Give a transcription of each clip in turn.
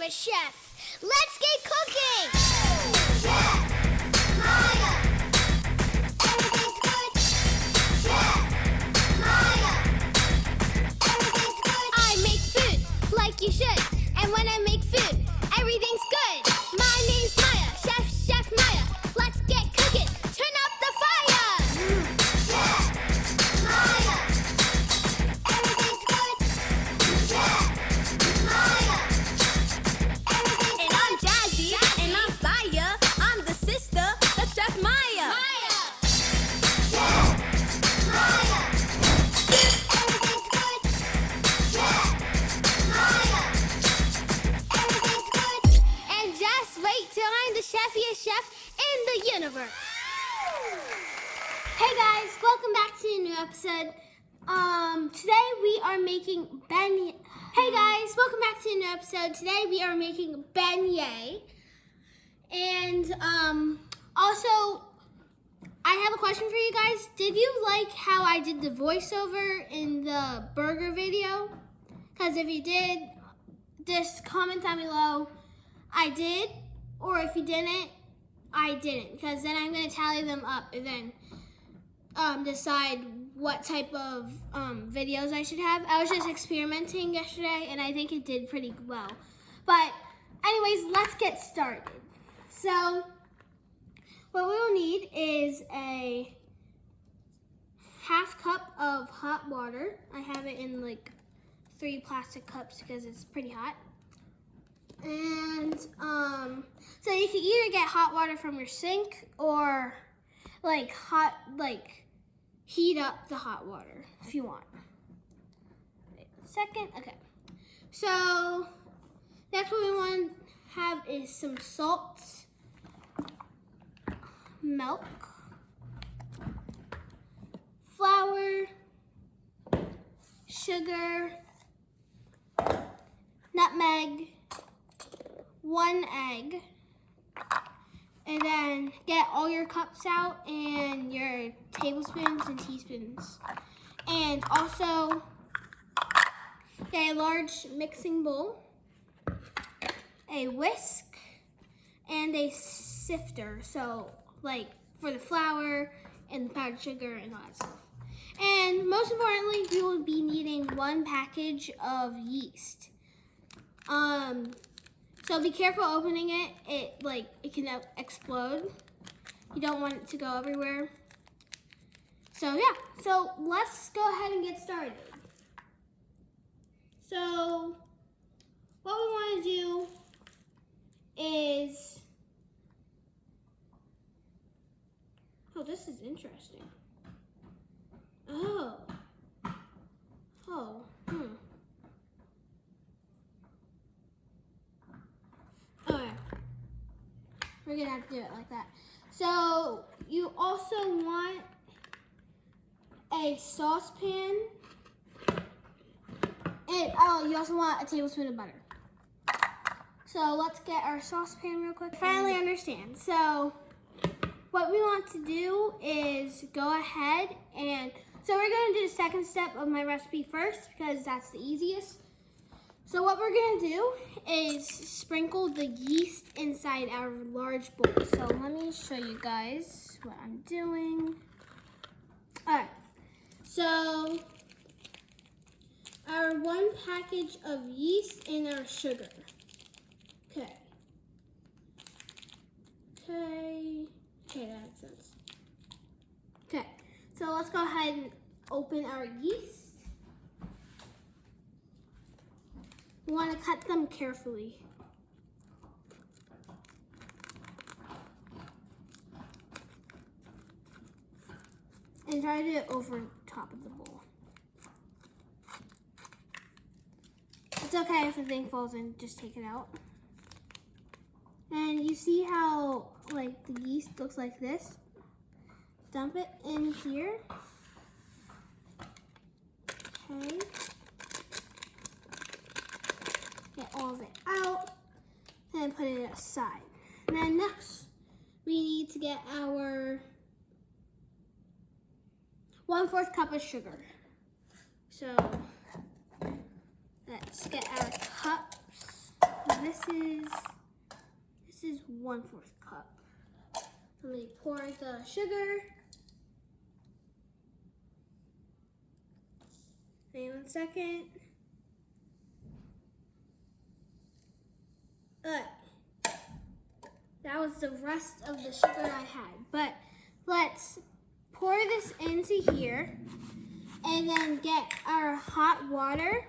favorite chef. Let's get cooking! Chef Maia, everything's good. Chef Maia, everything's good. I make food like you should, and when I make food, everything's good. My name's Maia, Chef Maia. Let's get cooking. Turn up the fire! Chef Maia, everything's good. Chef Maia, everything's And I'm Jazzy, and I'm Fire. I'm the sister of Chef Maia. Chef Maia, everything's good. Chef Maia, everything's good. And just wait till I'm the chefiest chef in the universe. Hey guys, welcome back to a new episode. Today we are making beignet. Hey guys, welcome back to a new episode. Today we are making beignet. And also, I have a question for you guys. Did you like how I did the voiceover in the burger video? Because if you did, just comment down below. I did, or if you didn't, I didn't. Because then I'm going to tally them up and then decide what type of videos I should have. I was just experimenting yesterday, and I think it did pretty well. But anyways, let's get started. So what we will need is a half cup of hot water. I have it in like 3 plastic cups because it's pretty hot. And so you can either get hot water from your sink or heat up the hot water if you want. Wait a second. Okay. So next what we want to have is some salt, milk, flour, sugar, nutmeg, 1 egg, and then get all your cups out and your tablespoons and teaspoons. And also get a large mixing bowl, a whisk, and a sifter. So like for the flour and the powdered sugar and all that stuff. And most importantly, you will be needing 1 package of yeast. So be careful opening it. It can explode. You don't want it to go everywhere. So yeah, so let's go ahead and get started. So what we want to do is, oh, this is interesting. Oh, Okay, we're gonna have to do it like that. So you also want a saucepan, and you also want a tablespoon of butter. So let's get our saucepan real quick. Finally understand. So what we want to do is go ahead and, so we're gonna do the second step of my recipe first because that's the easiest. So what we're gonna do is sprinkle the yeast inside our large bowl. So let me show you guys what I'm doing. All right, so our 1 package of yeast and our sugar. Okay, that makes sense. Okay, so let's go ahead and open our yeast. You want to cut them carefully. And try to do it over top of the bowl. It's okay if the thing falls in, just take it out. And you see how the yeast looks like this? Dump it in here. Okay. Get all of it out, and put it aside. And then next, we need to get our 1/4 cup of sugar. So let's get our cups. this is 1/4 cup. Let me pour the sugar. Wait 1 second. That was the rest of the sugar I had. But let's pour this into here and then get our hot water.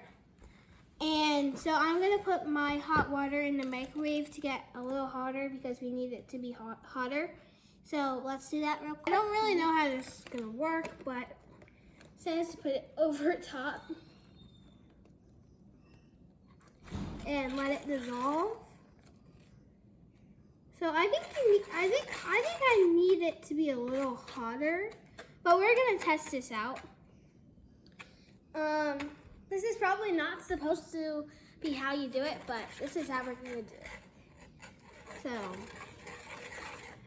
And so I'm going to put my hot water in the microwave to get a little hotter because we need it to be hotter. So let's do that real quick. I don't really know how this is going to work, but it says to put it over top and let it dissolve. So I think I need it to be a little hotter, but we're gonna test this out. This is probably not supposed to be how you do it, but this is how we're gonna do it. So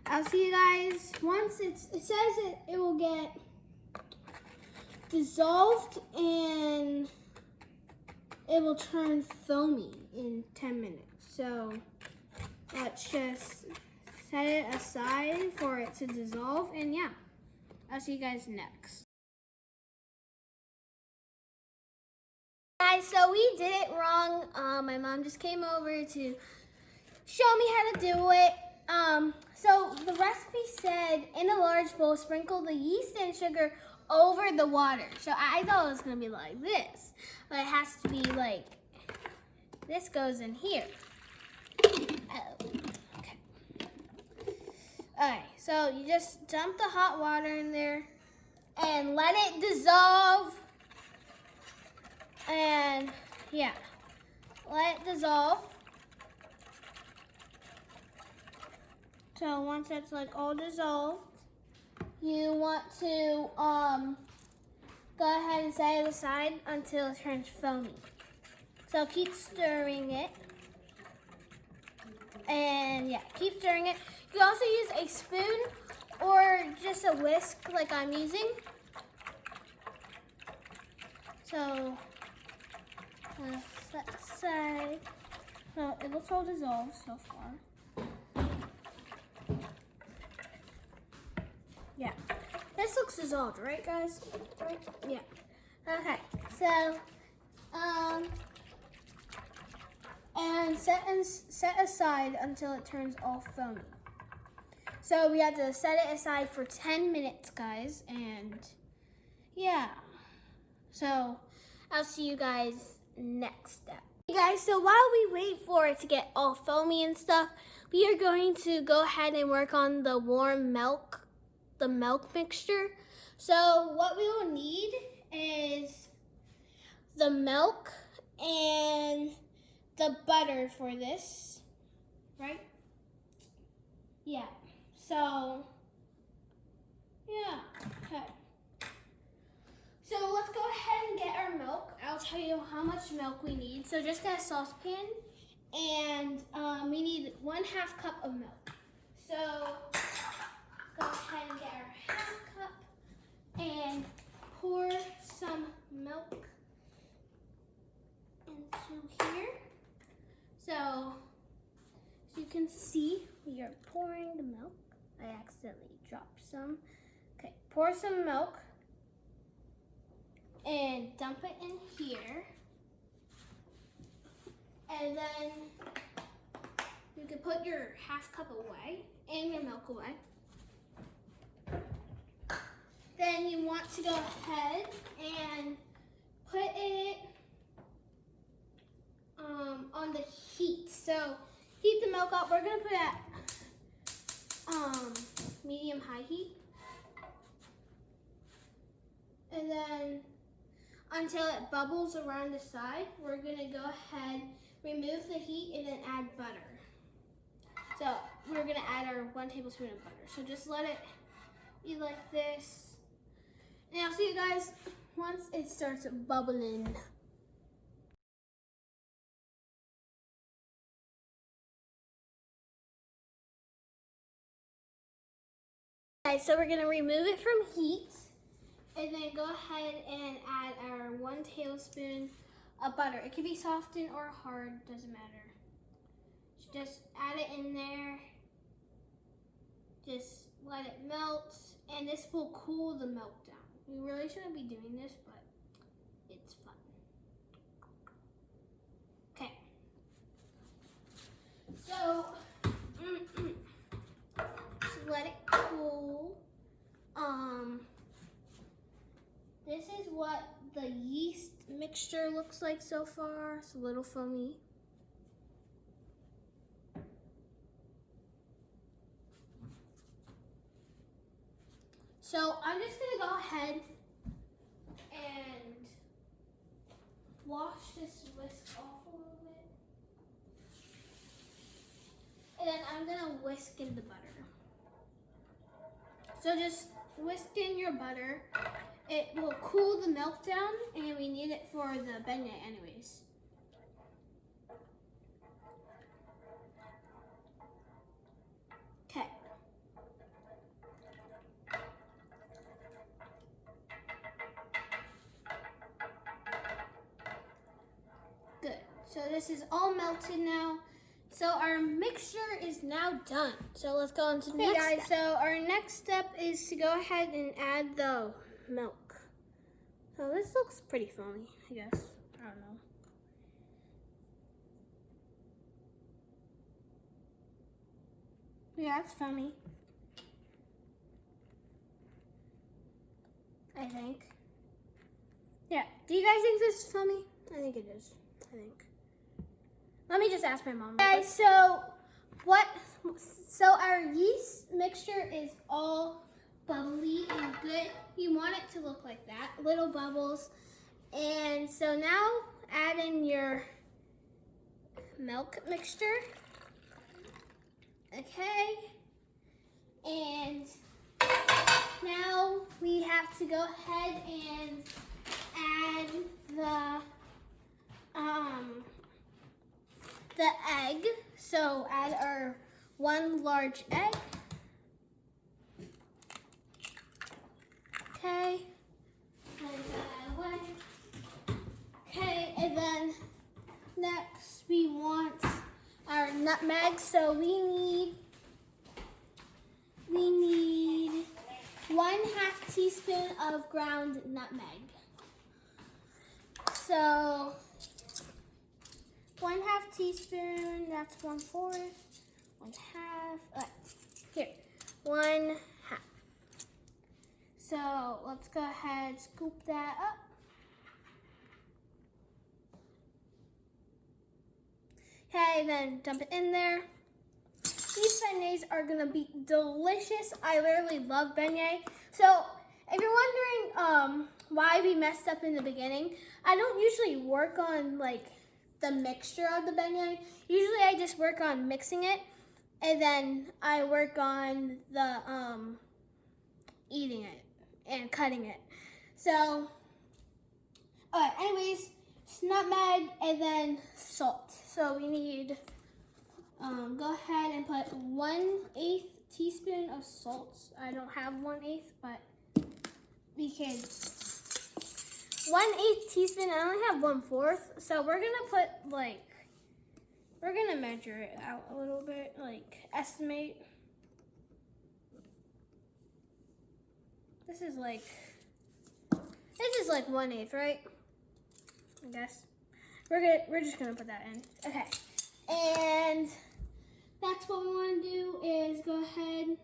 I'll see you guys once it says it will get dissolved and it will turn foamy in 10 minutes. So let's just set it aside for it to dissolve, and yeah, I'll see you guys next. Guys, so we did it wrong. My mom just came over to show me how to do it. So the recipe said, in a large bowl, sprinkle the yeast and sugar over the water. So I thought it was gonna be like this, but it has to be like, this goes in here. Okay. Alright, so you just dump the hot water in there and let it dissolve. And yeah, let it dissolve. So once it's like all dissolved, you want to go ahead and set it aside until it turns foamy. So keep stirring it. And yeah, keep stirring it. You can also use a spoon or just a whisk like I'm using. So set aside. So it looks all dissolved so far. Yeah, this looks dissolved, right, guys? Right? Yeah. Okay. So and set aside until it turns all foamy. So we have to set it aside for 10 minutes, guys, and yeah. So I'll see you guys next step. Hey guys, so while we wait for it to get all foamy and stuff, we are going to go ahead and work on the warm milk, the milk mixture. So what we will need is the milk and the butter for this, right? Yeah, so, yeah, okay. So let's go ahead and get our milk. I'll tell you how much milk we need. So just get a saucepan, and we need 1/2 cup of milk. So go ahead and get our 1/2 cup and pour some milk into here. So as you can see, we are pouring the milk. I accidentally dropped some. Okay, pour some milk and dump it in here. And then you can put your 1/2 cup away and your milk away. Then you want to go ahead and put it on the heat. So heat the milk up. We're gonna put it at medium-high heat. And then until it bubbles around the side, we're gonna go ahead, remove the heat, and then add butter. So we're gonna add our 1 tablespoon of butter. So just let it be like this. And I'll see you guys once it starts bubbling. Okay, so we're gonna remove it from heat and then go ahead and add our 1 tablespoon of butter. It can be softened or hard, doesn't matter. just add it in there. Just let it melt, and this will cool the milk down. We really shouldn't be doing this, but it's fun. Okay. So, just let it cool. This is what the yeast mixture looks like so far. It's a little foamy. So I'm just gonna go ahead and wash this whisk off a little bit. And then I'm gonna whisk in the butter. So just whisk in your butter. It will cool the milk down, and we need it for the beignet anyways. Okay. Good. So this is all melted now. So our mixture is now done. So let's go on to the next step. So our next step is to go ahead and add the milk. So this looks pretty foamy, I guess. I don't know. Yeah, it's foamy. I think. Yeah. Do you guys think this is foamy? I think it is. I think. Let me just ask my mom. Okay, so our yeast mixture is all bubbly and good. You want it to look like that, little bubbles. And so now add in your milk mixture. Okay. And now we have to go ahead and add the egg. So add our 1 large egg. Okay. Okay, and then next we want our nutmeg. So we need 1/2 teaspoon of ground nutmeg. So 1/2 teaspoon, that's 1/4, 1/2, here, 1/2. So let's go ahead, scoop that up. Okay, then dump it in there. These beignets are gonna be delicious. I literally love beignet. So if you're wondering why we messed up in the beginning, I don't usually work on like the mixture of the beignet. Usually I just work on mixing it, and then I work on the eating it and cutting it. So, alright, anyways, it's nutmeg and then salt. So we need, go ahead and put 1/8 teaspoon of salt. I don't have 1/8, but we can, 1/8 teaspoon, I only have 1/4. So we're gonna put we're gonna measure it out a little bit, like estimate. This is like 1/8, right? I guess. We're just gonna put that in. Okay. And that's what we want to do is go ahead,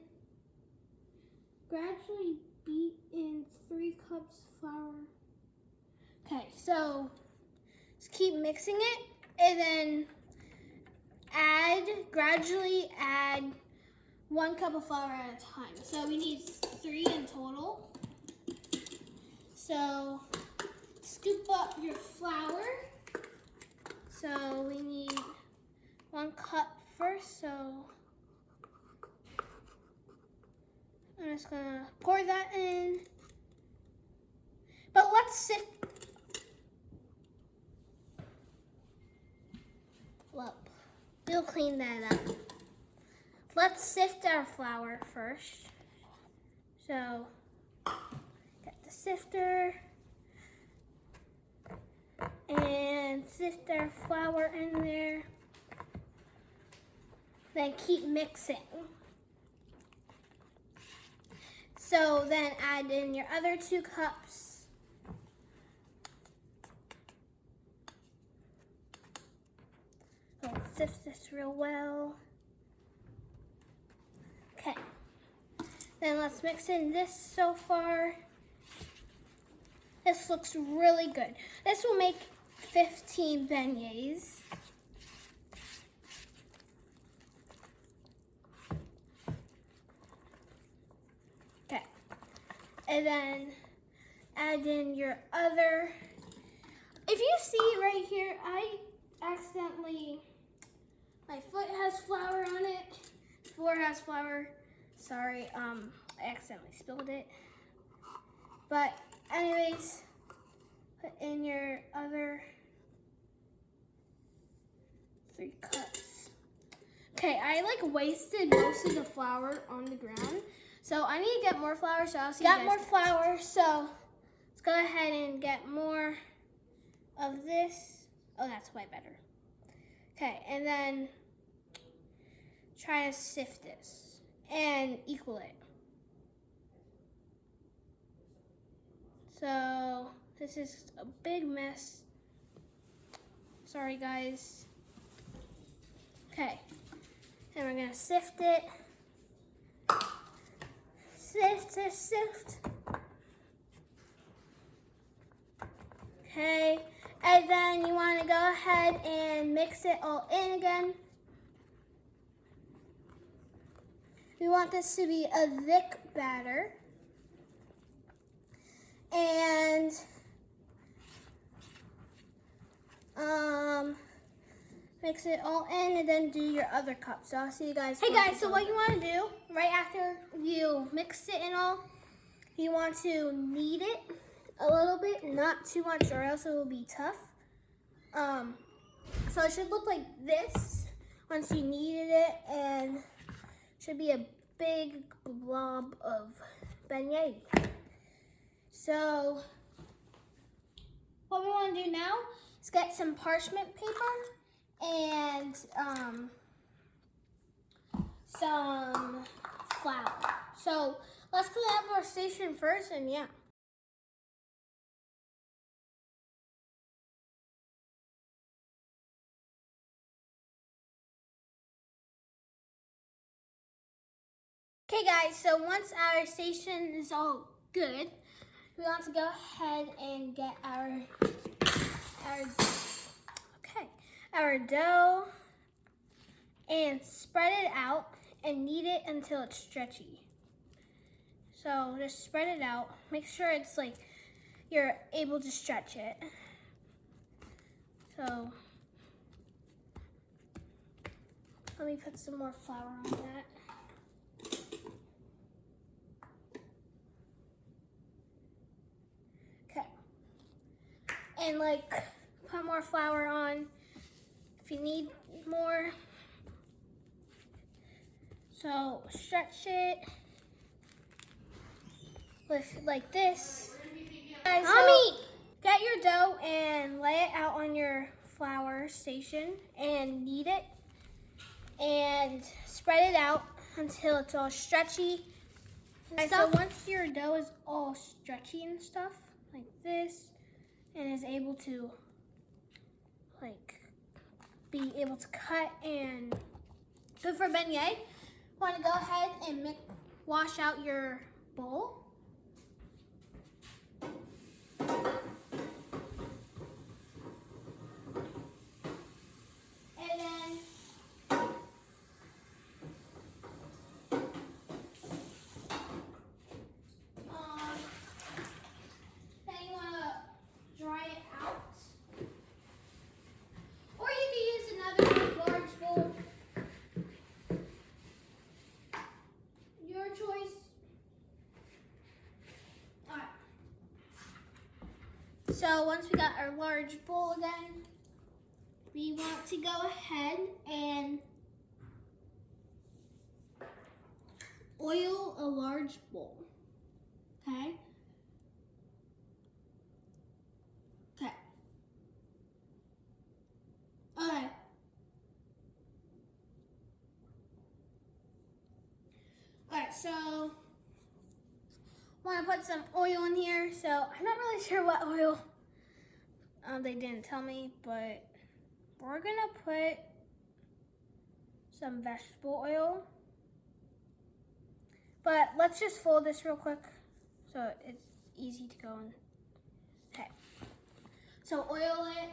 gradually beat in 3 cups flour. Okay, so just keep mixing it, and then gradually add 1 cup of flour at a time. So we need 3 in total. So scoop up your flour. So we need 1 cup first. So I'm just gonna pour that in. But let's sift. Well, we'll clean that up. Let's sift our flour first. So get the sifter and sift our flour in there. Then keep mixing. So then add in your other 2 cups. Let's sift this real well. Okay. Then let's mix in this so far. This looks really good. This will make 15 beignets. Okay. And then add in your other. If you see right here, I accidentally, my foot has flour on it. The floor has flour. Sorry, I accidentally spilled it. But anyways, put in your other 3 cups. Okay, I like wasted most of the flour on the ground. So I need to get more flour, so I'll see you guys. Got more flour, so let's go ahead and get more of this. Oh, that's way better. Okay, and then try to sift this and equal it. So this is a big mess. Sorry, guys. Okay, and we're gonna sift it. Sift, sift, sift. Okay, and then you want to go ahead and mix it all in again. We want this to be a thick batter. And mix it all in and then do your other cup. So I'll see you guys. Hey guys, so what you want to do right after you mix it and all, you want to knead it a little bit, not too much or else it will be tough. So it should look like this once you kneaded it, and should be a big blob of beignet. So what we want to do now is get some parchment paper and some flour. So let's clean up our station first, and yeah. Okay guys, so once our station is all good, we want to go ahead and get our dough and spread it out and knead it until it's stretchy. So just spread it out. Make sure it's like you're able to stretch it. So let me put some more flour on that. And like put more flour on if you need more. So stretch it with like this. Guys, so get your dough and lay it out on your flour station and knead it and spread it out until it's all stretchy. So once your dough is all stretchy and stuff like this, and is able to be able to cut and good for beignet, want to go ahead and wash out your bowl. And then you want to dry it out. Or you can use another large bowl. Your choice. Alright. So once we got our large bowl again, we want to go ahead and oil a large bowl. Okay? Okay. Alright, so want to put some oil in here. So I'm not really sure what oil. They didn't tell me, but we're gonna put some vegetable oil. But let's just fold this real quick so it's easy to go in. Okay. So oil it.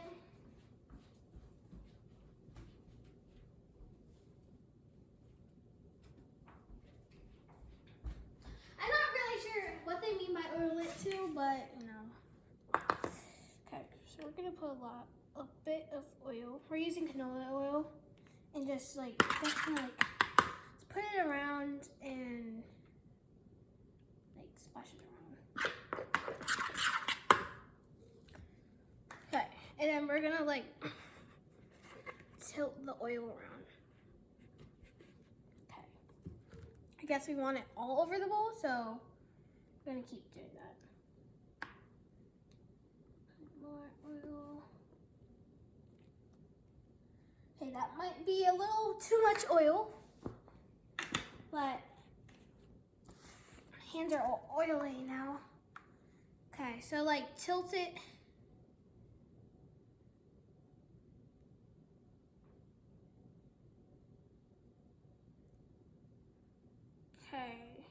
I'm not really sure what they mean by oil it too, but you know. Okay, so we're gonna put a bit of oil. We're using canola oil, and just like let's put it around and like splash it around. Okay, and then we're gonna like tilt the oil around. Okay, I guess we want it all over the bowl, so we're gonna keep doing that. More oil. Okay, that might be a little too much oil, but hands are all oily now. Okay, so like tilt it. Okay.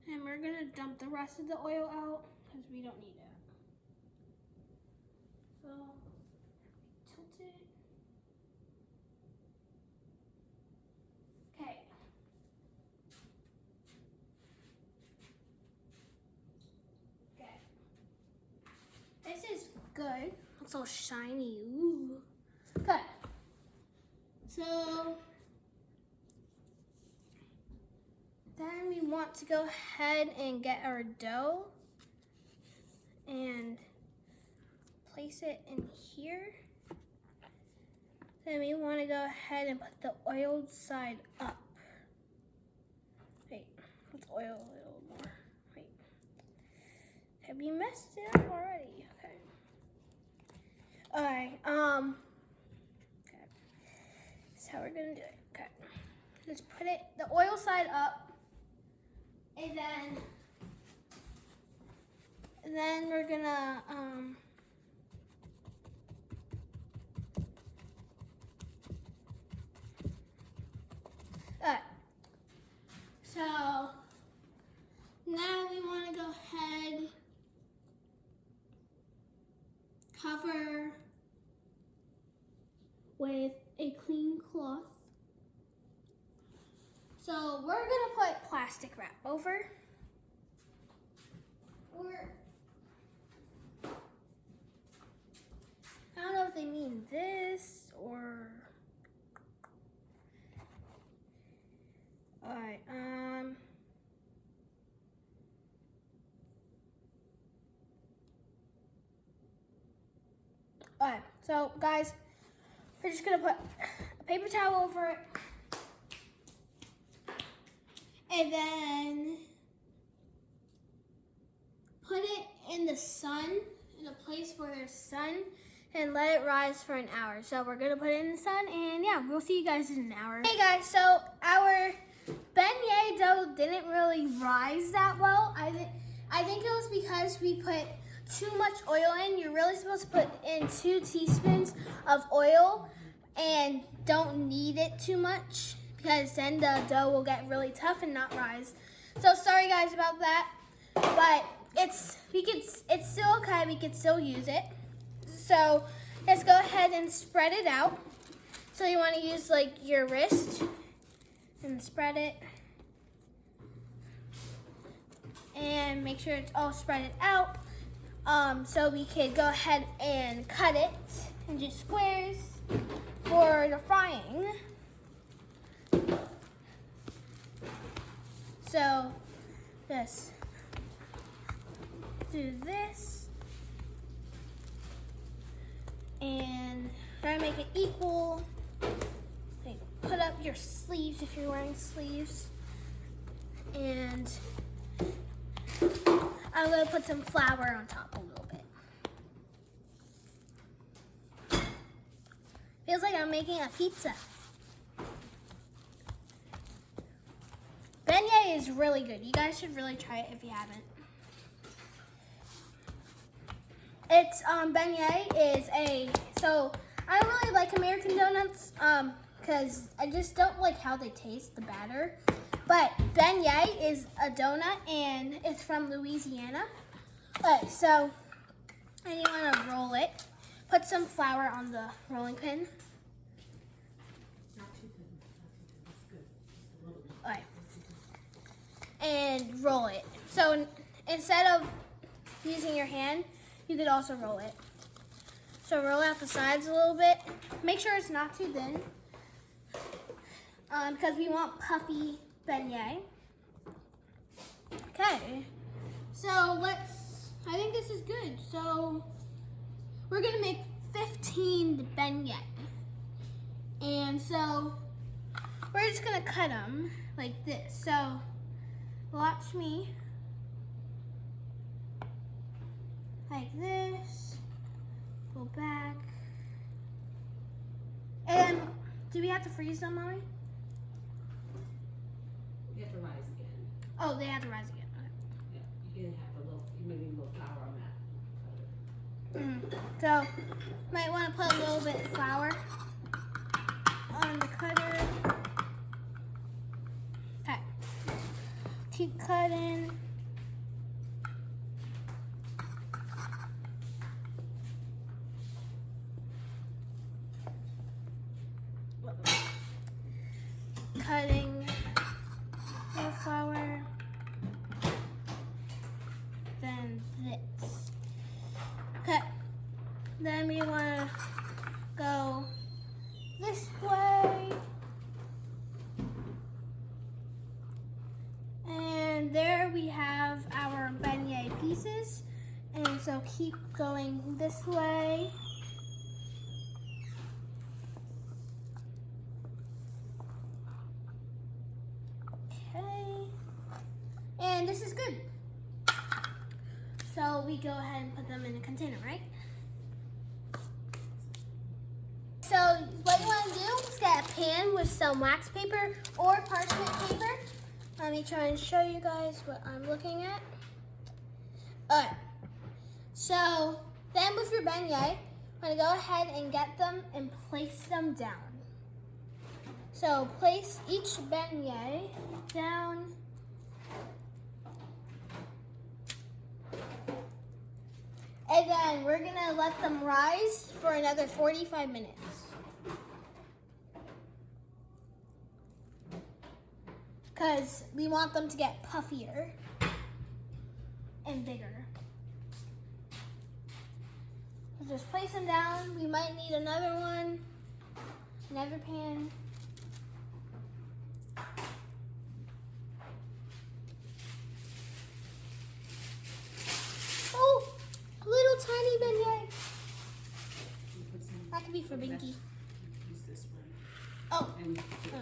And we're gonna dump the rest of the oil out because we don't need it. So tilt it. Okay. Okay. This is good. It's all shiny. Ooh. Okay. So then we want to go ahead and get our dough and place it in here. Then we want to go ahead and put the oiled side up. Wait, let's oil a little more. Wait. Have you messed it up already? Okay. Alright, okay. That's how we're gonna do it. Okay. Just put it, the oil side up. And then we're gonna so now we want to go ahead, cover with a clean cloth. So we're gonna put plastic wrap over. I don't know if they mean this or. Alright, Alright, so guys, we're just gonna put a paper towel over it. And then put it in the sun, in a place where there's sun, and let it rise for an hour. So we're gonna put it in the sun, and yeah, we'll see you guys in an hour. Hey guys, so our beignet dough didn't really rise that well. I think it was because we put too much oil in. You're really supposed to put in 2 teaspoons of oil, and don't knead it too much, because then the dough will get really tough and not rise. So sorry guys about that, but it's still okay. We can still use it. So let's go ahead and spread it out. So you want to use like your wrist and spread it, and make sure it's all spread it out. So we could go ahead and cut it into squares for the frying. So just do this and try to make it equal. Okay, put up your sleeves if you're wearing sleeves. And I'm gonna put some flour on top a little bit. Feels like I'm making a pizza. Beignet is really good. You guys should really try it if you haven't. It's beignet is so I don't really like American donuts because I just don't like how they taste, the batter. But beignet is a donut and it's from Louisiana. Okay, so and you want to roll it. Put some flour on the rolling pin. Not too thin. That's good. Just a little bit. Okay. And roll it. So instead of using your hand, you could also roll it. So roll out the sides a little bit. Make sure it's not too thin, because we want puffy beignet. Okay. So I think this is good. So we're gonna make 15 beignet. And so we're just gonna cut them like this. So watch me. Like this. Go back. And do we have to freeze them, Mommy? You have to rise again. Oh, they have to rise again. Yeah, you can have maybe a little flour on that. Okay. So might want to put a little bit of flour on the cutter. Okay. Keep cutting. Cutting the flour. Then this. Okay. Then we want to go this way. And there we have our beignet pieces. And so keep going this way. Okay. And this is good. So we go ahead and put them in a container, right? So what you want to do is get a pan with some wax paper or parchment paper. Let me try and show you guys what I'm looking at. Alright. So then with your beignet, I'm going to go ahead and get them and place them down. So place each beignet down. And then we're gonna let them rise for another 45 minutes. Because we want them to get puffier and bigger. So just place them down. We might need another one, another pan. Oh! Little tiny beignet. That could be for Binky. Use this one. Oh, And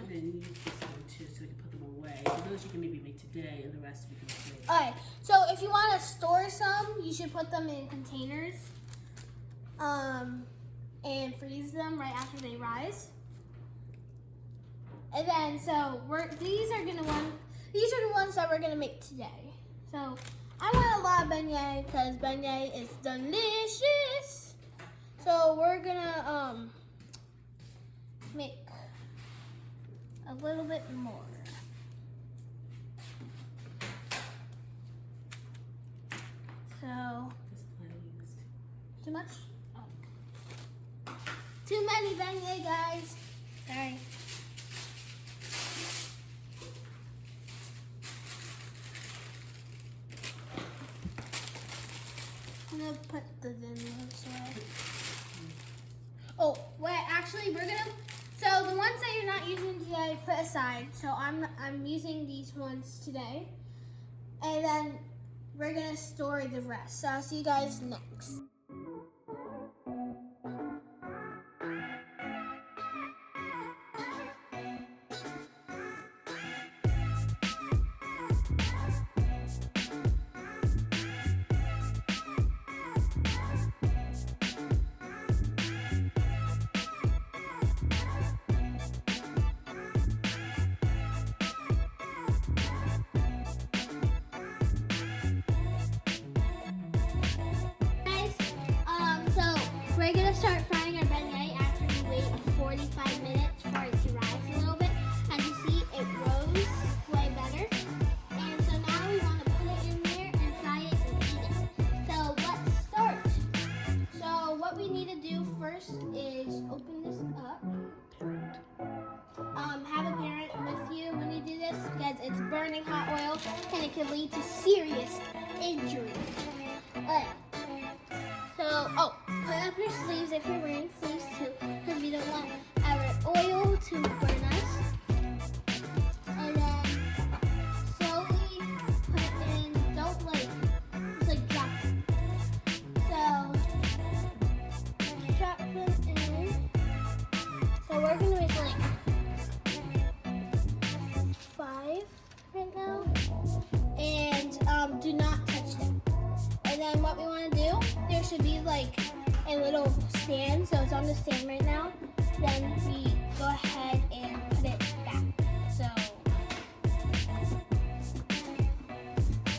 then use this one too so we can put them away. So those you can maybe make today and the rest we can make later. alright. So if you want to store some, you should put them in containers, and freeze them right after they rise. And then so these are the ones that we're gonna make today. So I want a lot of beignet because beignet is delicious. So we're gonna make a little bit more. So There's plenty used. too much? Oh. Too many beignet, guys. Sorry. I'm gonna put the thin ones away. Oh, wait, actually so the ones that you're not using today, put aside. So I'm using these ones today. And then we're gonna store the rest. So I'll see you guys next. we're gonna start frying our beignet after we wait 45 minutes for it to rise a little bit. As you see, it rose way better. And so now we want to put it in there and fry it and eat it. So let's start. So what we need to do first is open this up. Have a parent with you when you do this because it's burning hot oil and it can lead to serious injury. Put up your sleeves if you're wearing sleeves too, because we don't want our oil to burn us. And then slowly put in, don't drop it. So drop them in. So we're gonna make 5 right now, and do not touch them. And then what we want to do, there should be a little stand, so it's on the stand right now. Then we go ahead and put it back. So,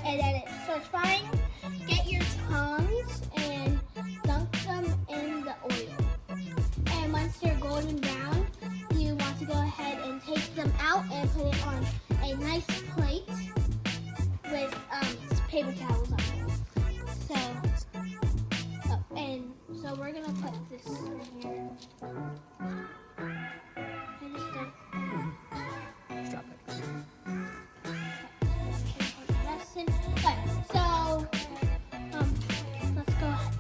and then it starts frying. Get your tongs and dunk them in the oil. And once they're golden brown, you want to go ahead and take them out and put it on a nice plate with paper towels on it. So we're gonna put this in here. Drop it. Okay, so let's go ahead.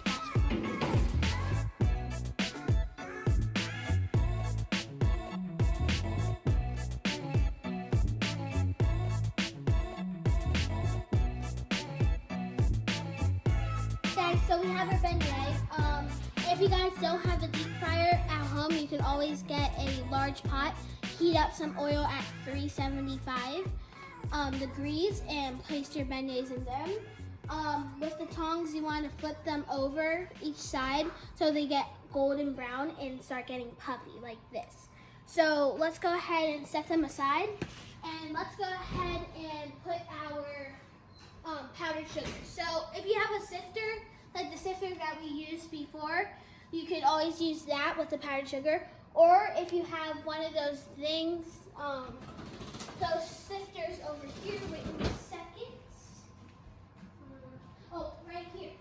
Guys, so we have our beignet. If you guys don't have a deep fryer at home, you can always get a large pot, heat up some oil at 375 degrees, and place your beignets in them. With the tongs, you want to flip them over each side so they get golden brown and start getting puffy like this. So let's go ahead and set them aside, and let's go ahead and put our powdered sugar. So if you have a sifter, like the sifter that we used before, you could always use that with the powdered sugar. Or if you have one of those things, those sifters over here, wait a second. Right here.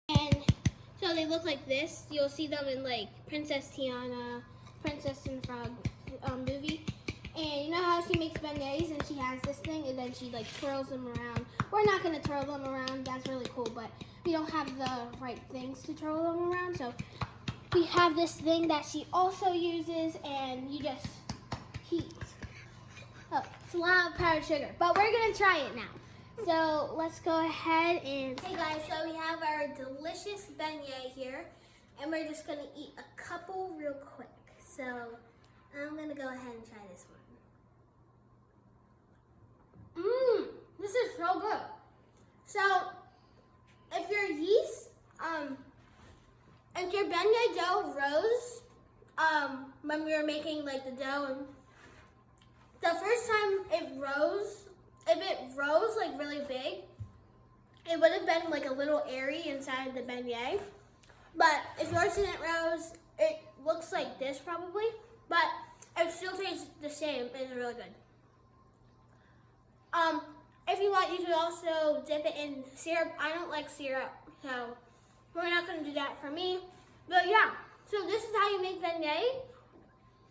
And so they look like this. You'll see them in Princess Tiana, Princess and Frog movie. And you know how she makes beignets and she has this thing and then she twirls them around. We're not gonna twirl them around, that's really cool, but we don't have the right things to twirl them around. So we have this thing that she also uses, and you just heat. Oh, it's a lot of powdered sugar, but we're gonna try it now. So let's go ahead and... Hey guys, so we have our delicious beignet here, and we're just gonna eat a couple real quick. So I'm gonna go ahead and try this one. This is so good. So if your yeast, if your beignet dough rose, when we were making the dough, and the first time it rose, if it rose really big, it would have been a little airy inside the beignet. But if yours didn't rose, it looks like this probably, but it still tastes the same. It's really good. If you want, you could also dip it in syrup. I don't like syrup, so we're not going to do that for me. But yeah, so this is how you make beignet.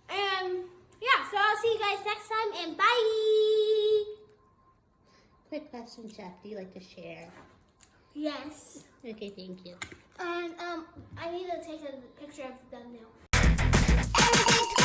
And yeah, so I'll see you guys next time, and bye! Quick question, Chef. Do you like to share? Yes. Okay, thank you. And I need to take a picture of them now. Everything's